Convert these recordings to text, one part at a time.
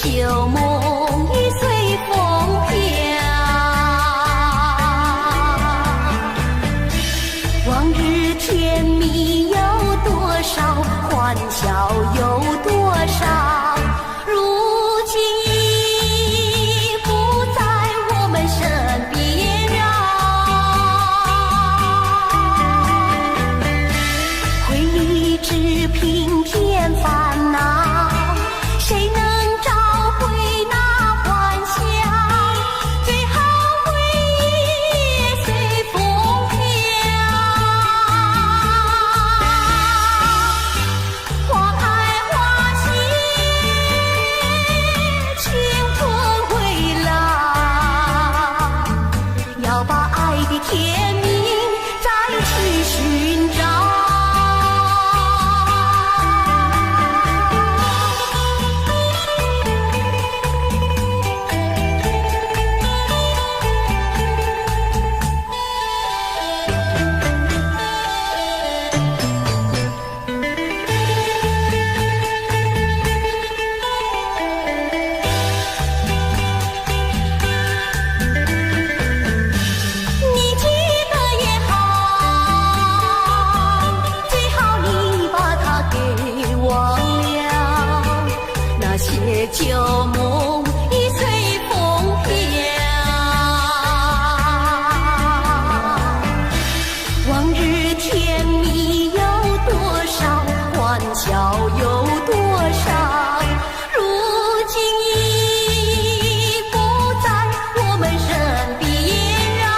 旧梦已随风飘，往日甜蜜有多少，欢笑有多少，如今已不在我们身边啊。回忆只平添烦恼，谁能找回那欢笑？最后回忆也随风飘。花开花谢，青春回来，要把爱的甜蜜再去寻找。你记得也好，最好你把它给忘了，那些旧梦已随风飘。往日甜蜜有多少，欢笑有多少，如今已不在我们身边啊。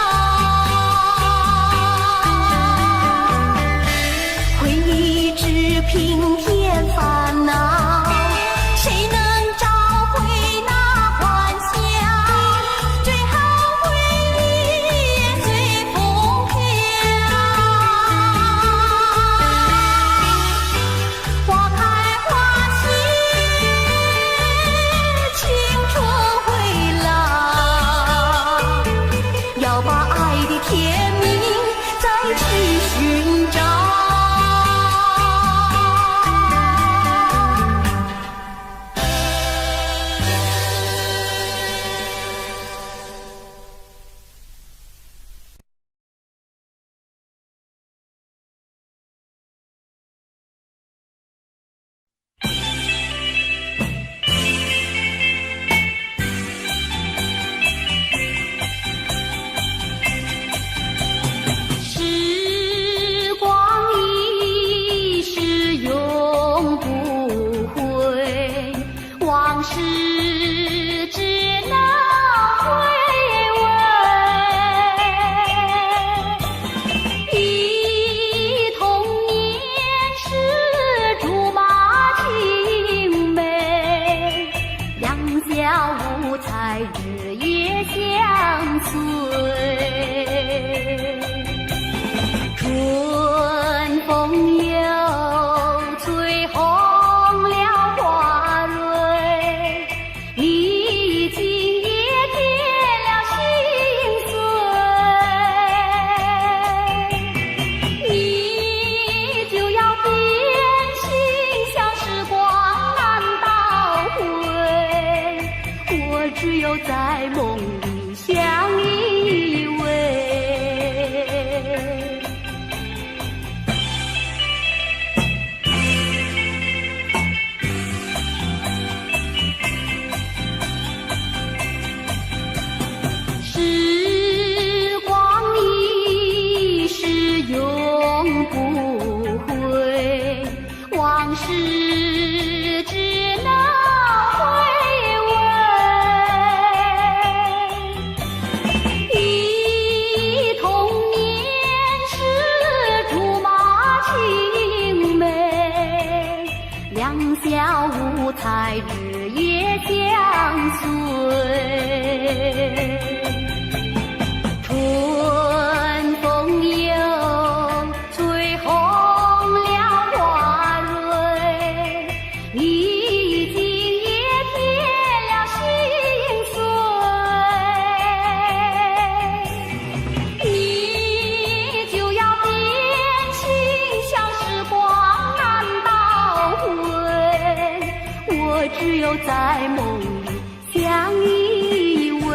回忆只平添烦恼，谁能找回那欢笑？最后回忆也随风飘。花开花谢，青春回来，要把爱的甜蜜再去寻找。时光一逝永不回，往事只能回味。忆童年时竹马青梅，两小无猜日夜相随。春风又吹红了花蕊，你今也添了心碎。你就要变心，像时光难倒回，我只有在梦里相依偎。时光一逝永不回，往事只能回味。忆童年时竹马青梅，两小无猜日夜相随。春风又吹红了花蕊，你今也添了心碎。你就要变心，像时光难倒回，我我只有在梦里相依偎。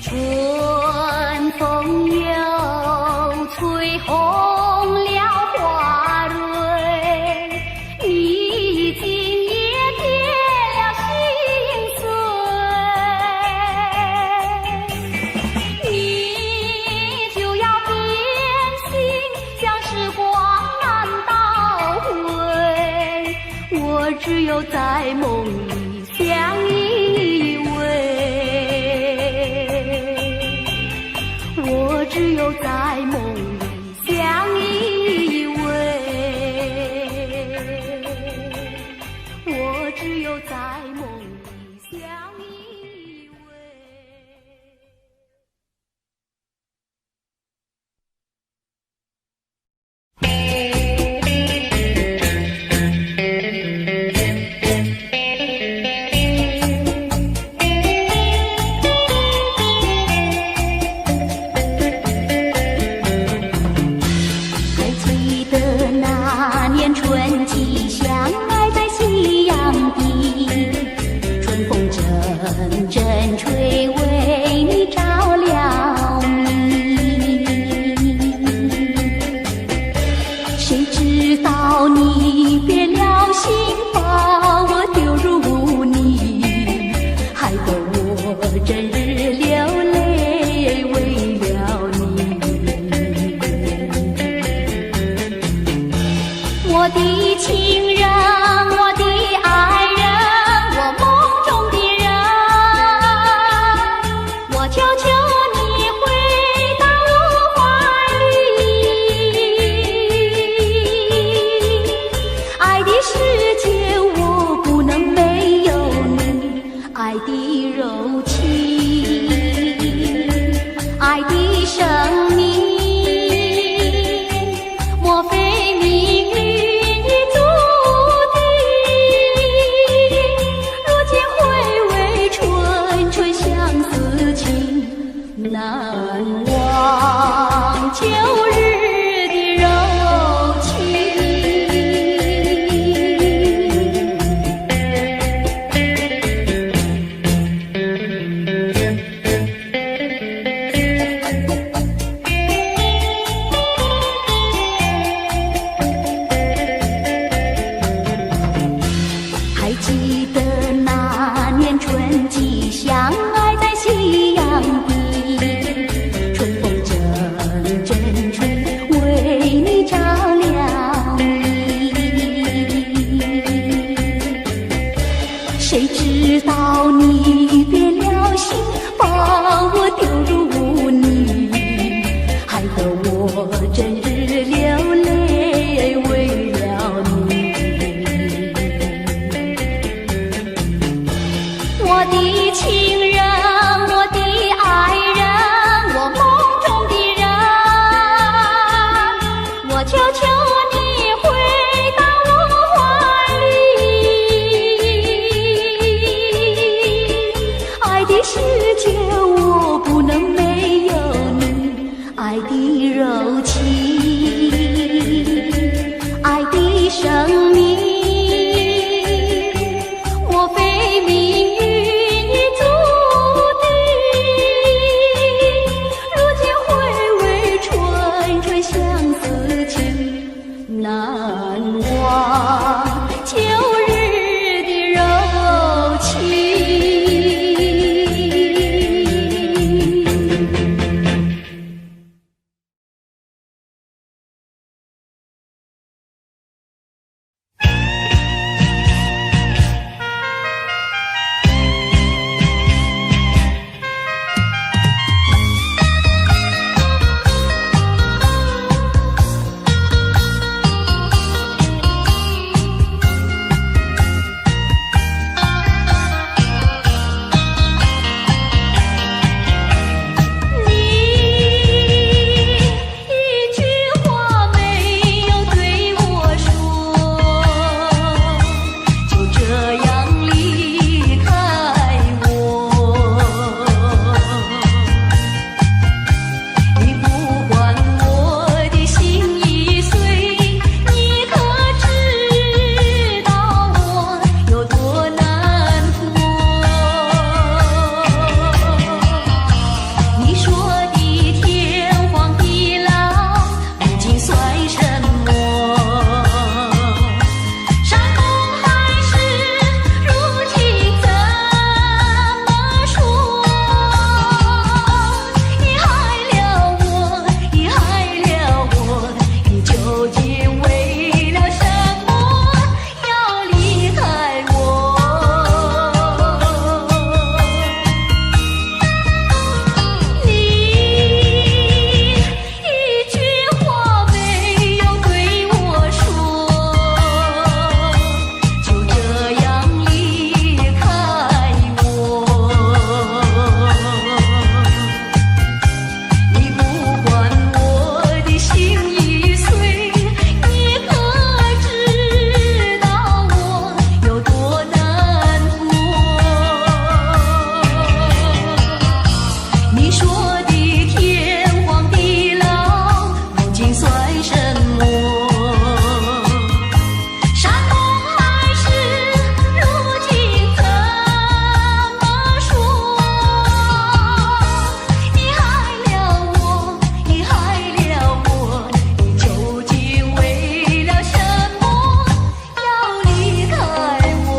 春风又吹红了花蕊，你今夜添了心碎，你就要变心，像时光难倒回，我只有在梦里相依偎。我只有在梦里相依偎，我只有在梦里相依偎。春季相爱在夕阳底，春风阵阵吹，为你照亮你。谁知道你别了心，把我丢入污泥，害得我整日流泪为了你。我的情人，我的爱人，我梦中的人，我求求你回到我怀里。爱的世界我不能没有你，爱的柔情，爱的生命，莫非命运难忘旧日的柔情。还记得那年春季相爱在夕阳底，谁知道你别了心，把我丢入污泥，害得我整日流泪为了你。我的情人，我的爱人，我梦中的人，我求求你回到我怀里。爱的世界我不能没有你，爱的柔情，爱的生命，莫非命运已注定，如今回味纯纯相思情，难忘旧日的柔情。么？山盟海誓，如今怎么说？你害了我，你害了我，你究竟为了什么要离开我？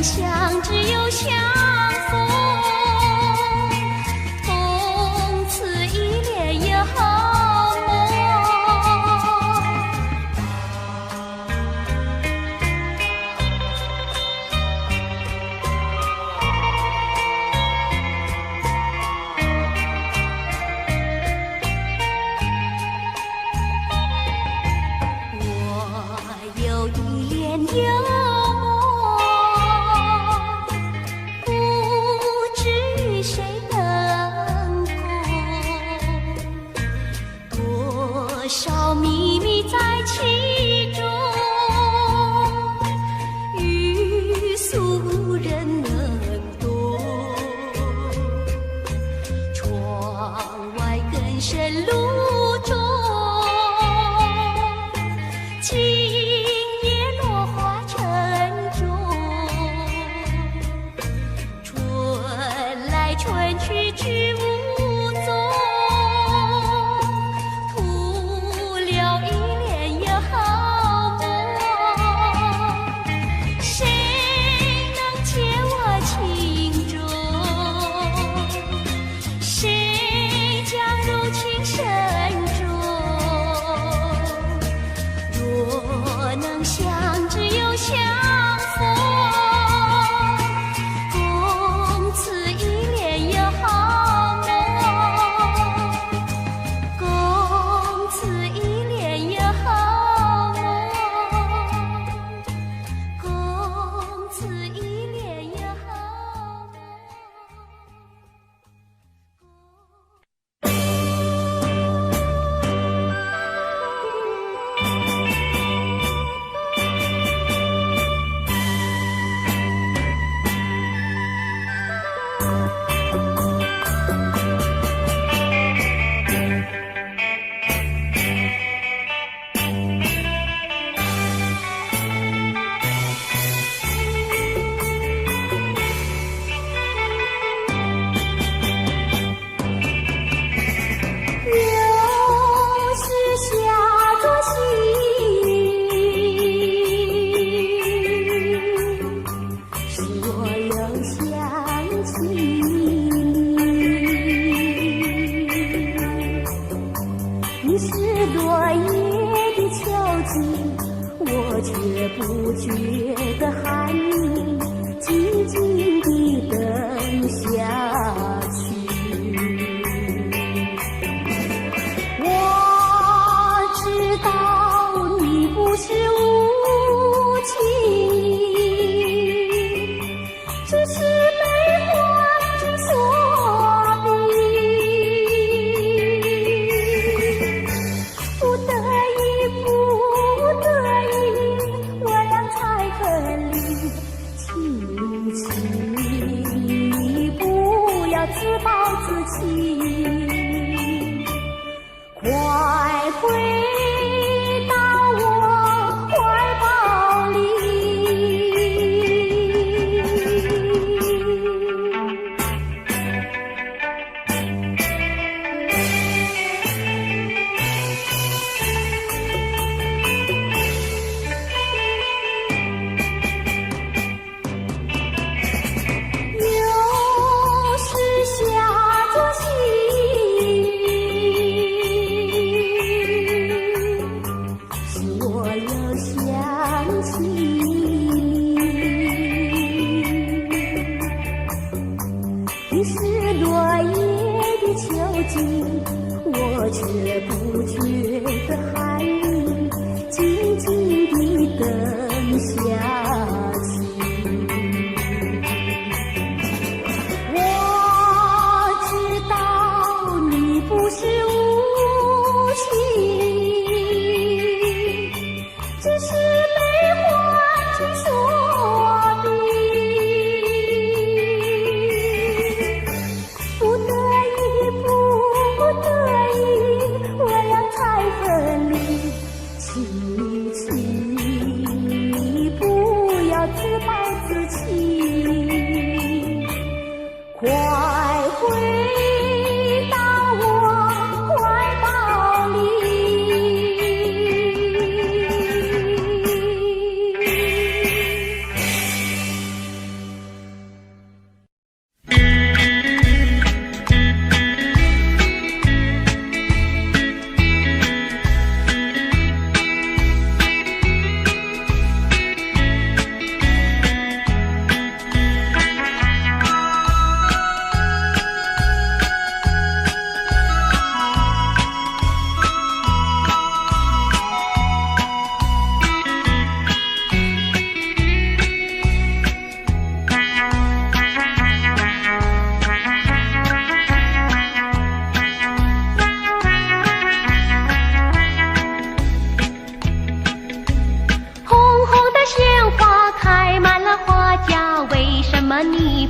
相，只有相逢。从此一帘有梦。我有一帘幽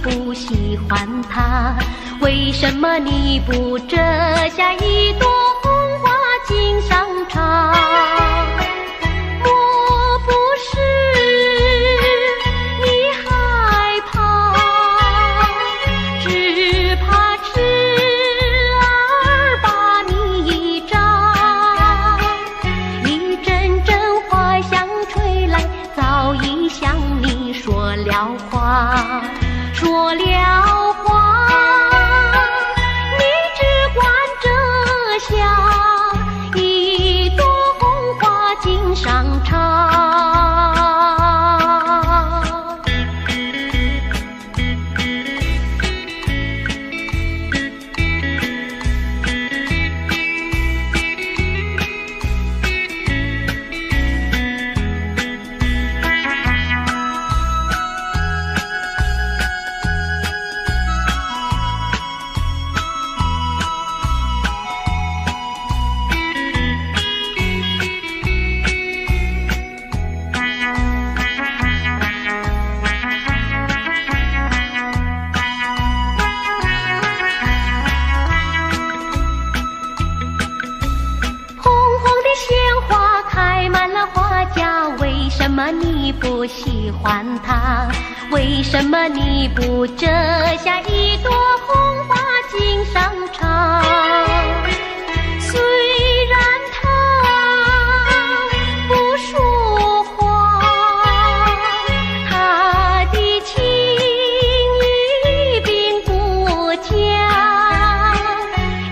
不喜欢他？为什么你不折下一朵红花锦上插？莫不是你害怕，只怕痴儿把你扎。一阵阵花香吹来，早已向你说了话，说了话，你只管折下一朵红花锦上插。为什么你不喜欢它？为什么你不折下一朵红花锦上插？虽然它不说话，它的情意并不假。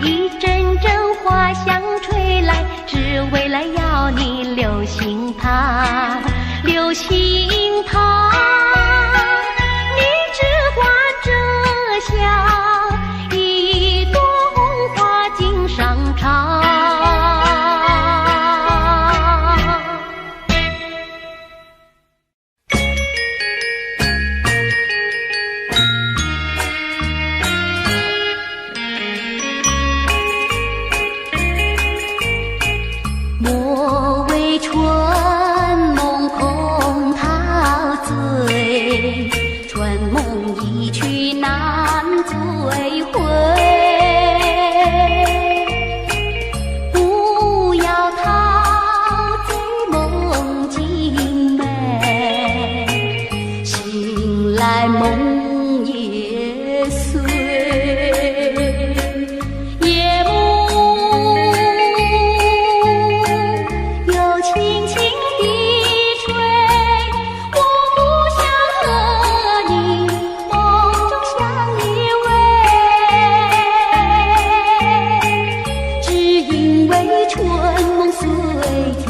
一阵阵花香吹来，只为了要你留心它，留心它，你只管折下一朵红花锦上插。莫为春梦空陶醉，春梦一去难追回。不要陶醉梦境美，醒来梦也碎。夜幕轻轻地吹，我不想和你梦中相依偎，只因为春梦虽甜，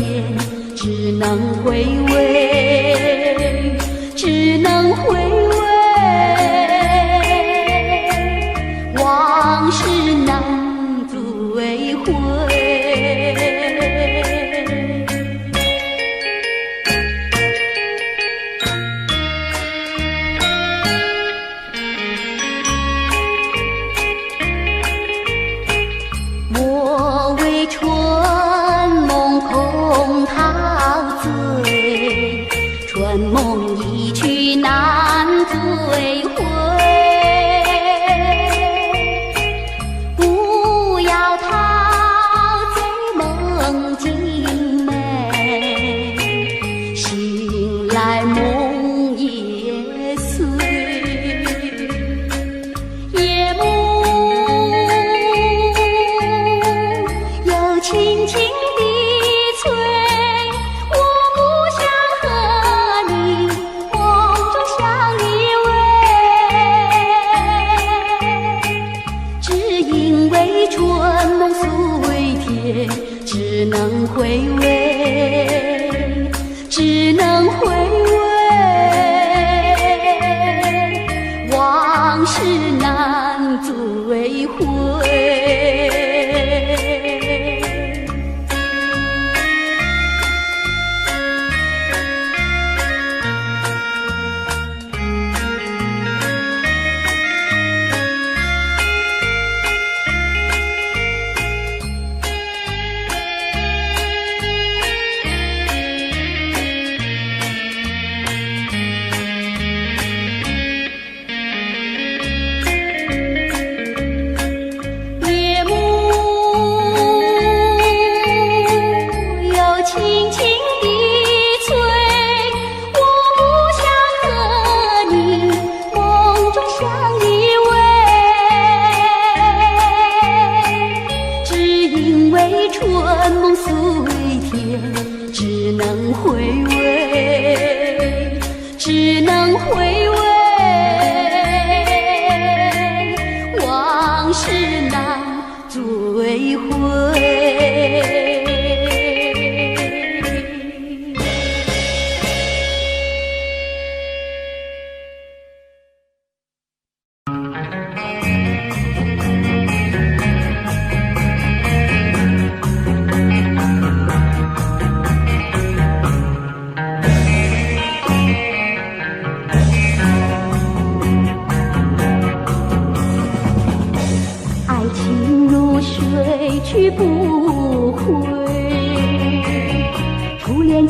只能回味，只能回味，往事难追回。莫为春梦空陶醉，春梦一去难追回。不要陶醉梦境美，醒来梦也碎。夜幕轻轻地吹，我不想和你梦中相依偎，只因为春梦虽甜，只能回味，只能回味，往事难追回。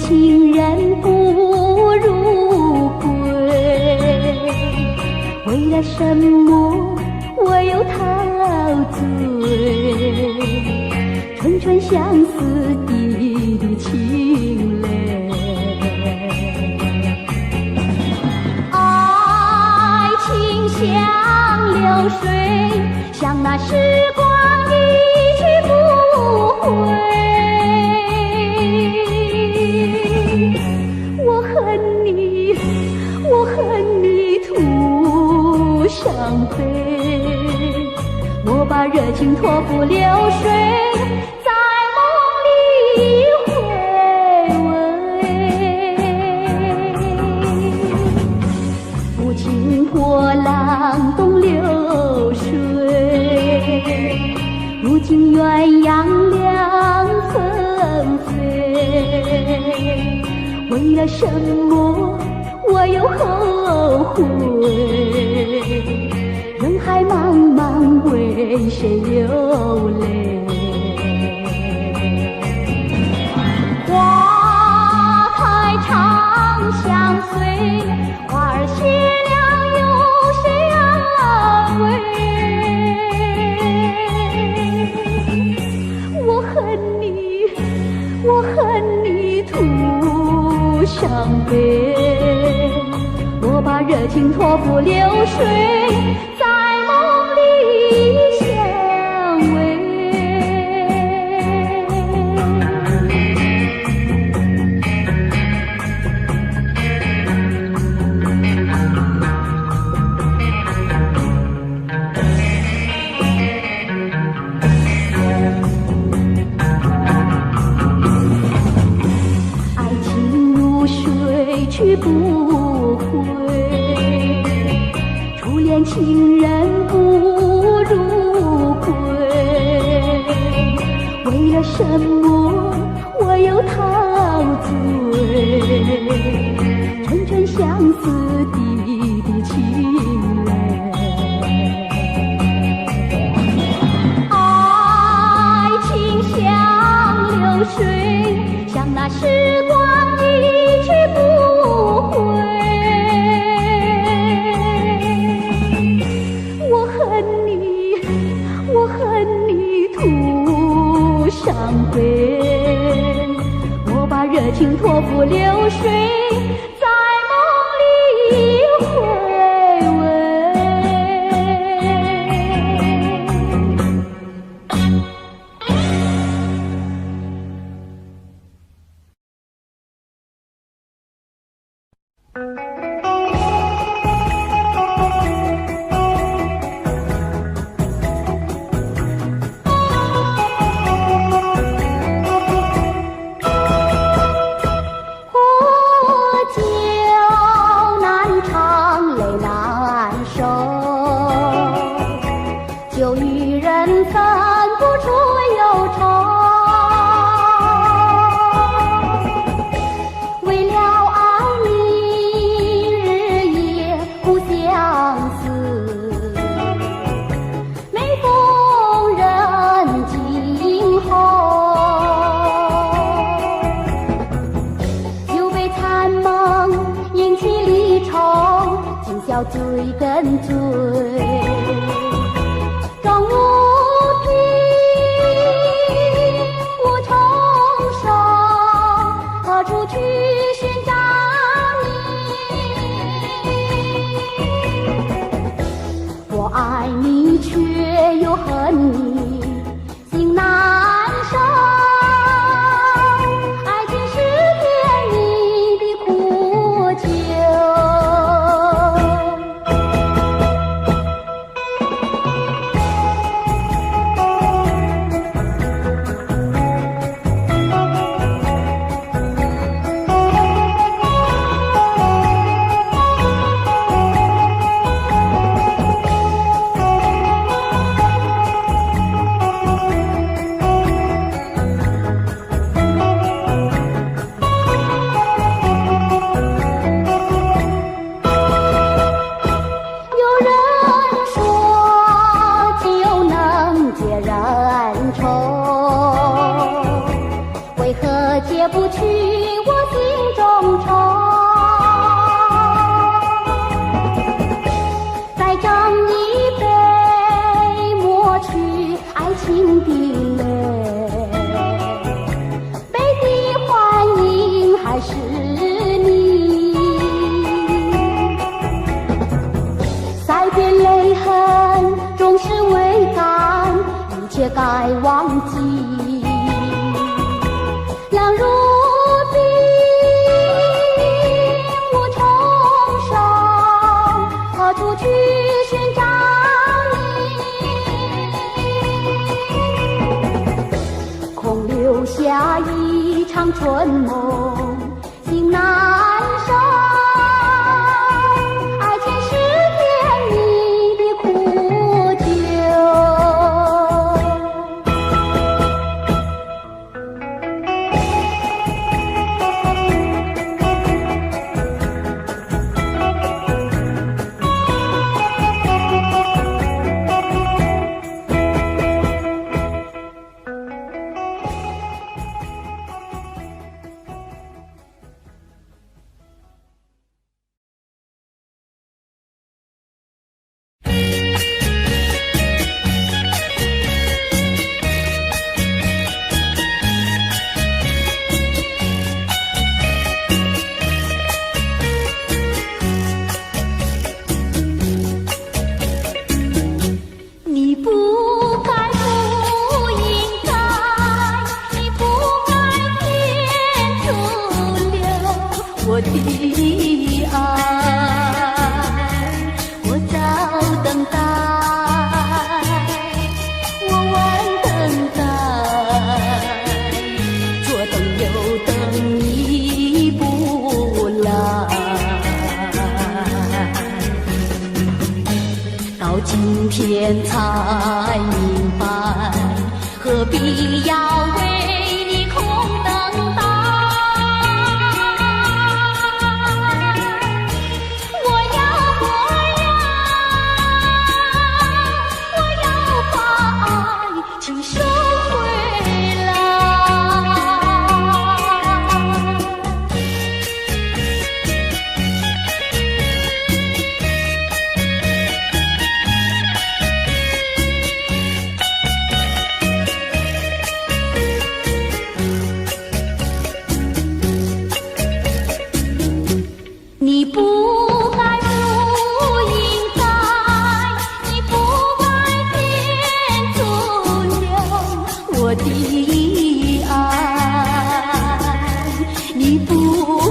情人不如归，为了什么我又陶醉？春春相思，滴滴情泪。爱情像流水，像那时光一去不回。我恨你，我恨你徒伤悲。我把热情托付流水，在梦里回味。抚琴破浪东流水，如今鸳鸯两纷飞。为了什么我又后悔？人海茫茫，为谁流泪？花开长相随，花儿谢了有谁安慰？我恨你，我恨你徒伤悲。我把热情托付流水，在梦里相偎。爱情如水去不回，初恋情人不如归。为了什么我又陶醉？春春相思，滴滴情泪。爱情像流水，像那时光一去不回。我恨你，我恨你徒伤悲。我把热情托付流水，在梦里回味。酒与人分不出忧愁，为了爱你日夜苦相思，每逢人静候，酒杯残梦引起离愁，今宵醉更醉。终无凭无重生，何处去寻找你？我爱你却又恨你，心难受。爱情是甜蜜的苦酒。为何解不去我心中愁？再斟一杯，抹去爱情的泪，杯底幻影还是你。塞遍泪痕，终是未干，一切该忘记。冷如冰，无从生，何处去寻找你？空留下一场春梦，心难舍。爱情是甜蜜的苦酒。今天才明白，何必要为你空等待？我要把爱情收回来。你不该，不应该，你不该天阻留我的爱。你不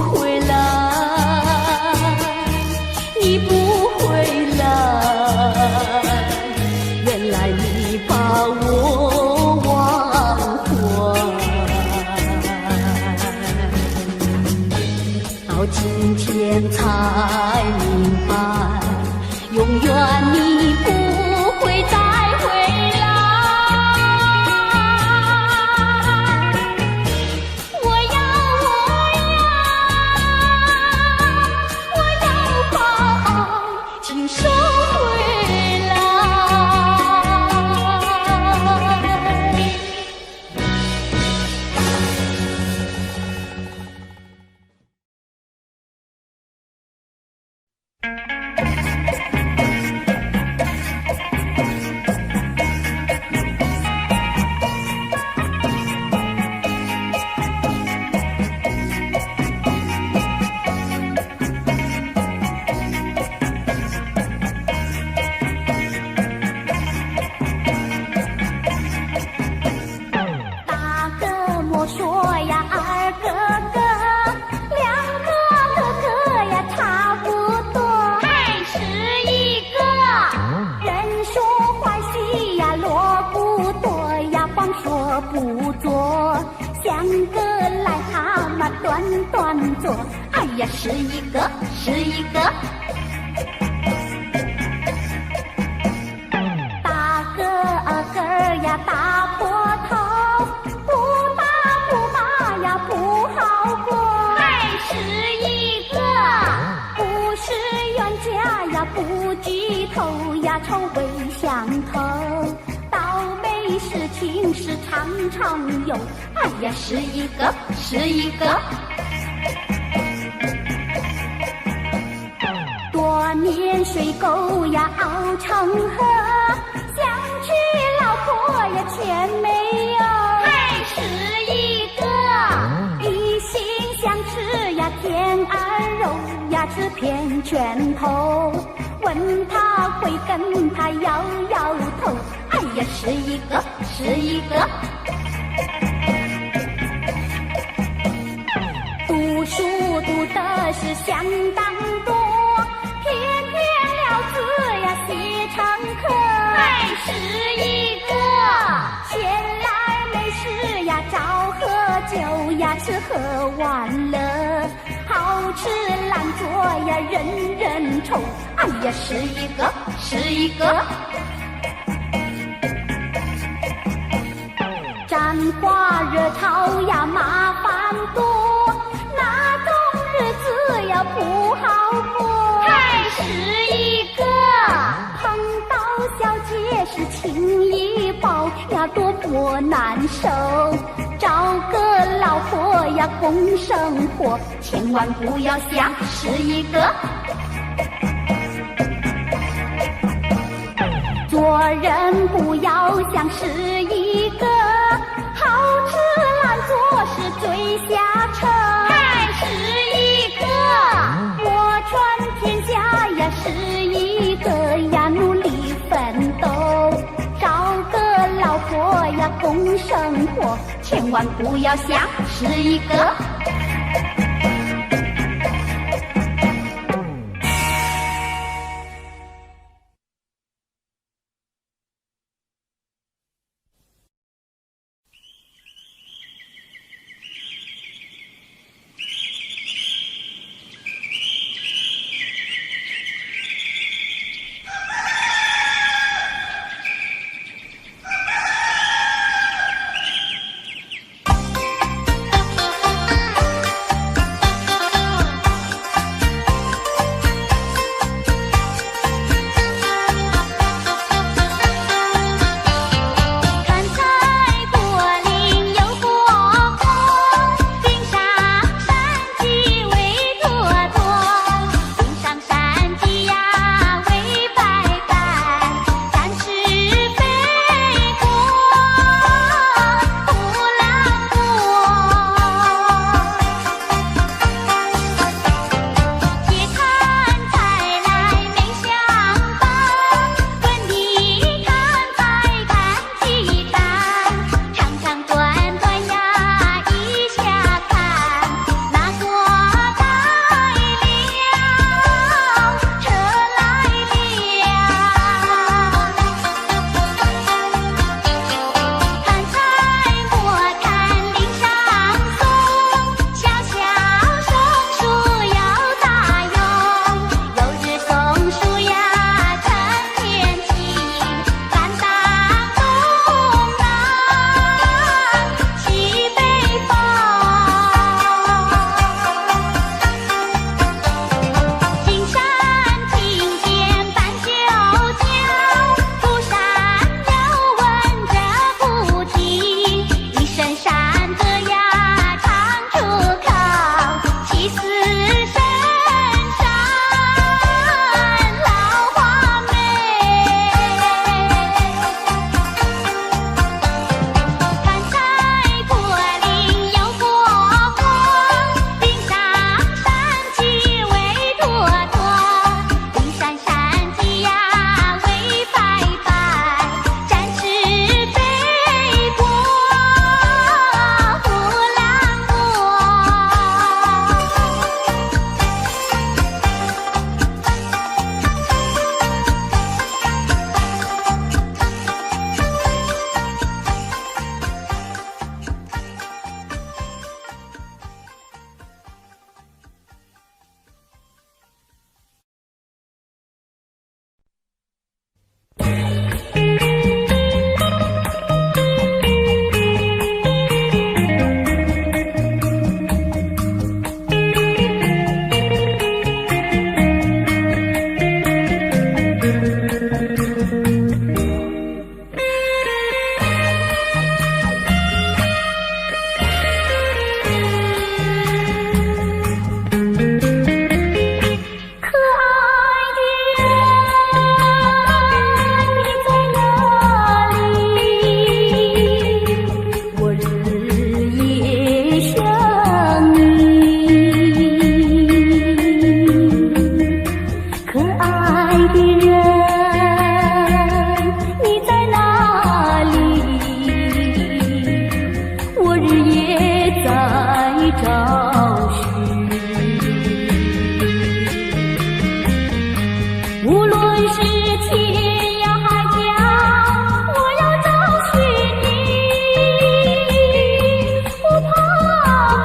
回来，你不回来，原来你把我忘怀。到今天才明白，永远你不会再回来。我要把爱情收回来。大哥莫说呀，二哥哥，两个哥哥呀差不多，还是一个。人说欢喜呀，萝卜多呀，光说不做，像个癞蛤蟆短短做。哎呀，是一个，是一个。大个个呀，大坡头，不打不骂呀，不好过。还是一个，不是冤家呀，不聚头呀，臭味相投。倒霉事情事常常有，哎呀，是一个是一个。多年水沟呀熬成河，想娶老婆呀却没有，还是一个一心想吃呀天鹅肉呀吃片拳头，问他会跟他摇摇头，哎呀，是一个是一个。读书读的是相当多，偏偏了字呀写成课，还是一个闲来没事呀找喝酒呀吃喝玩乐，好吃懒做呀人人愁，哎呀，是一个是一个。沾花惹草呀麻烦多，那种日子呀不好过，还是一个碰到小姐是情谊抱呀多么难受，找个老婆呀共生活，千万不要想是一个。做人不要想是一个，好吃懒做是最下策，还是一个我传天下呀是一个呀努力奋斗，找个老婆呀共生活，千万不要想是一个。找寻。无论是天涯海角，我要找寻你，不怕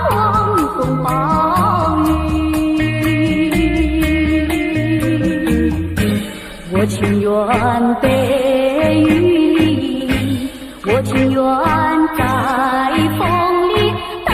狂风暴雨。我情愿被雨淋，我情愿在风里待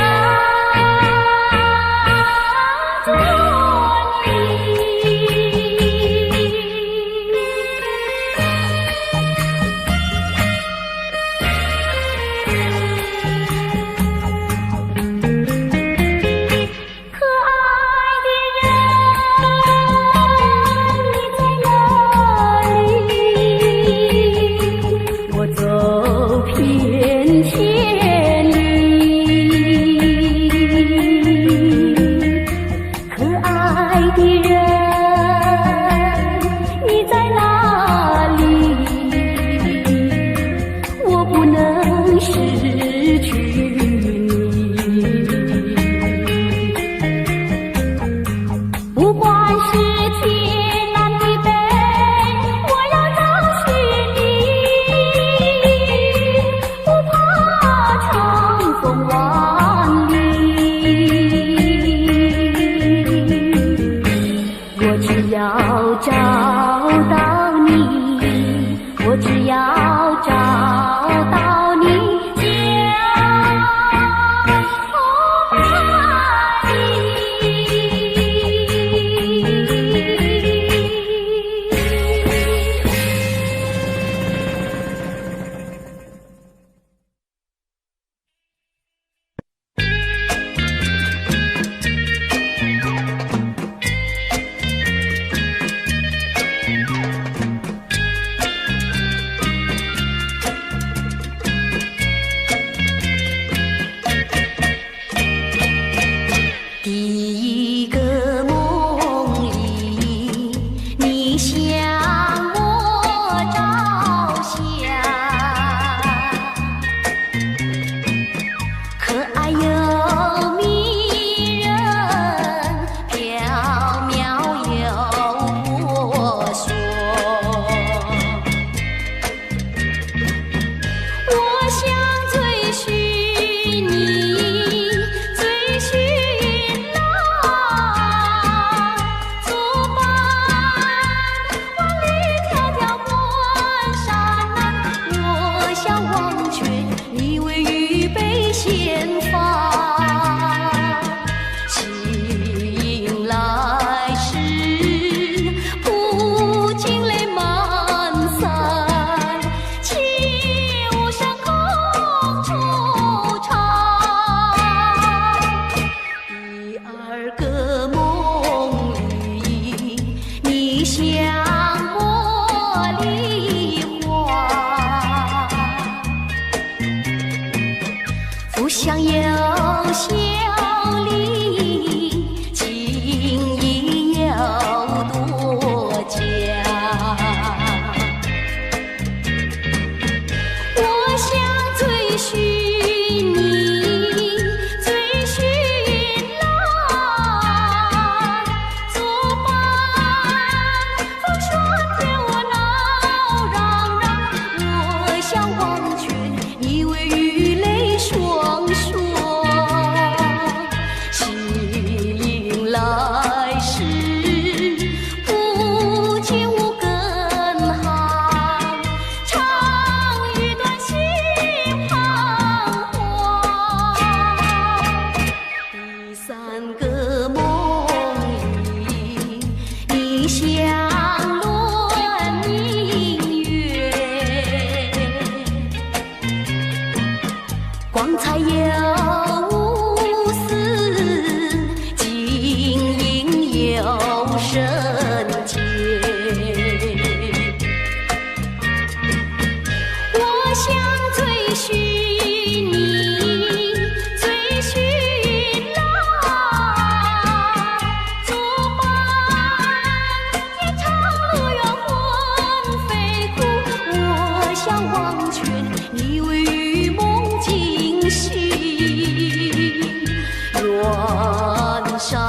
上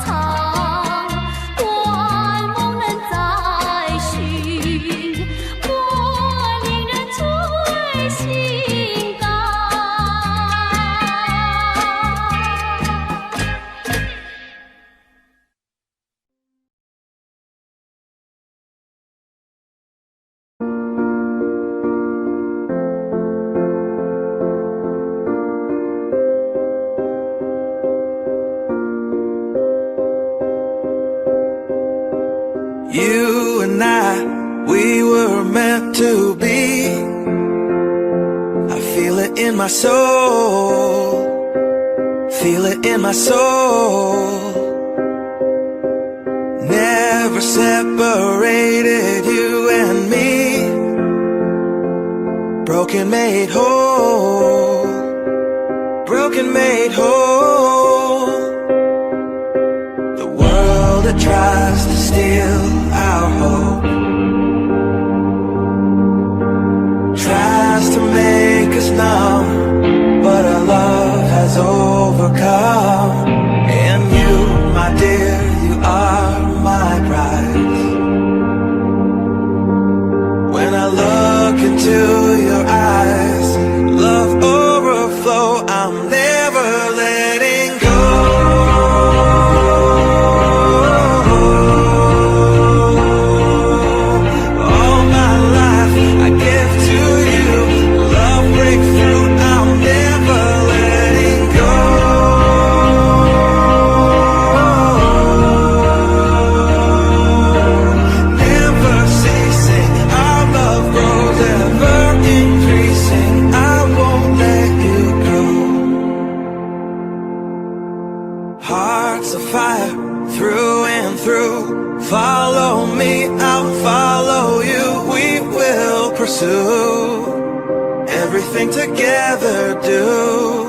苍，观梦人在寻，莫令人垂心肝。You and I, we were meant to be. I feel it in my soul, feel it in my soul. Never separated, you and me. Broken made whole, broken made whole. The world that tries to steal our hope tries to make us numb, but our love has overcome. And you, my dear, you are my prize. When I look into your eyes, love overflow, I'm never letting go. Hearts of fire through and through. Follow me, I'll follow you. We will pursue everything together, do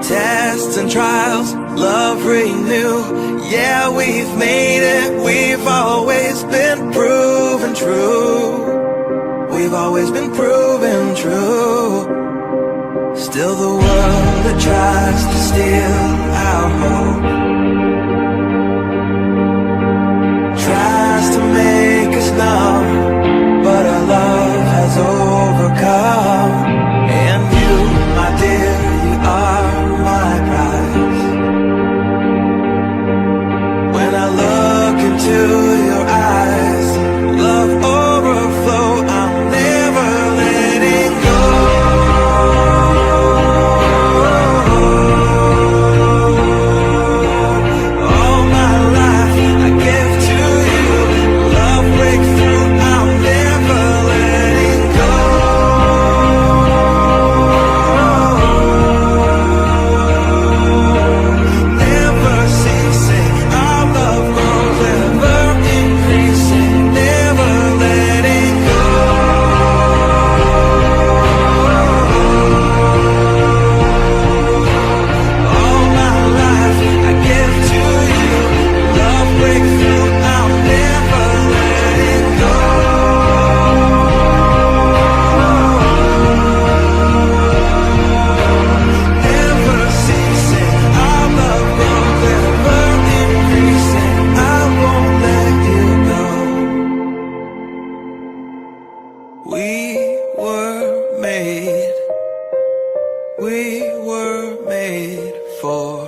tests and trials, love renew. Yeah, we've made it, we've always been proven true. We've always been proven true. Still the world that tries to steal our hope tries to make us numb, but our love has overcome. And you, my dear, you are my prize. When I look into your eyes, love overflow, I'm never letting go. We were made for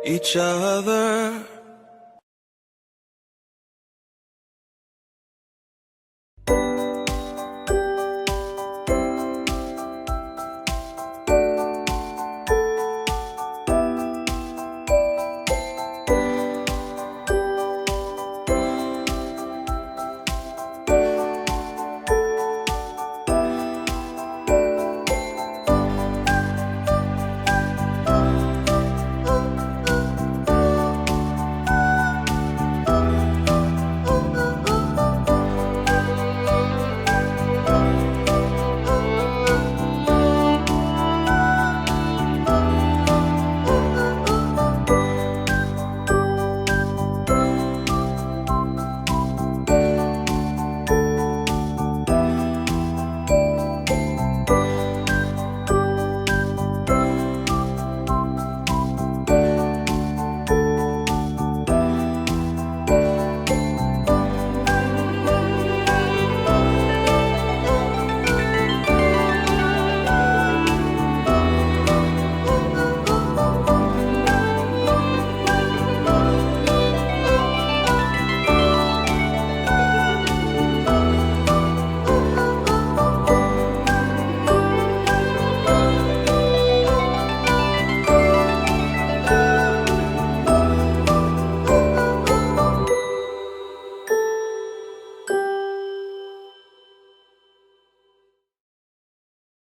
each other.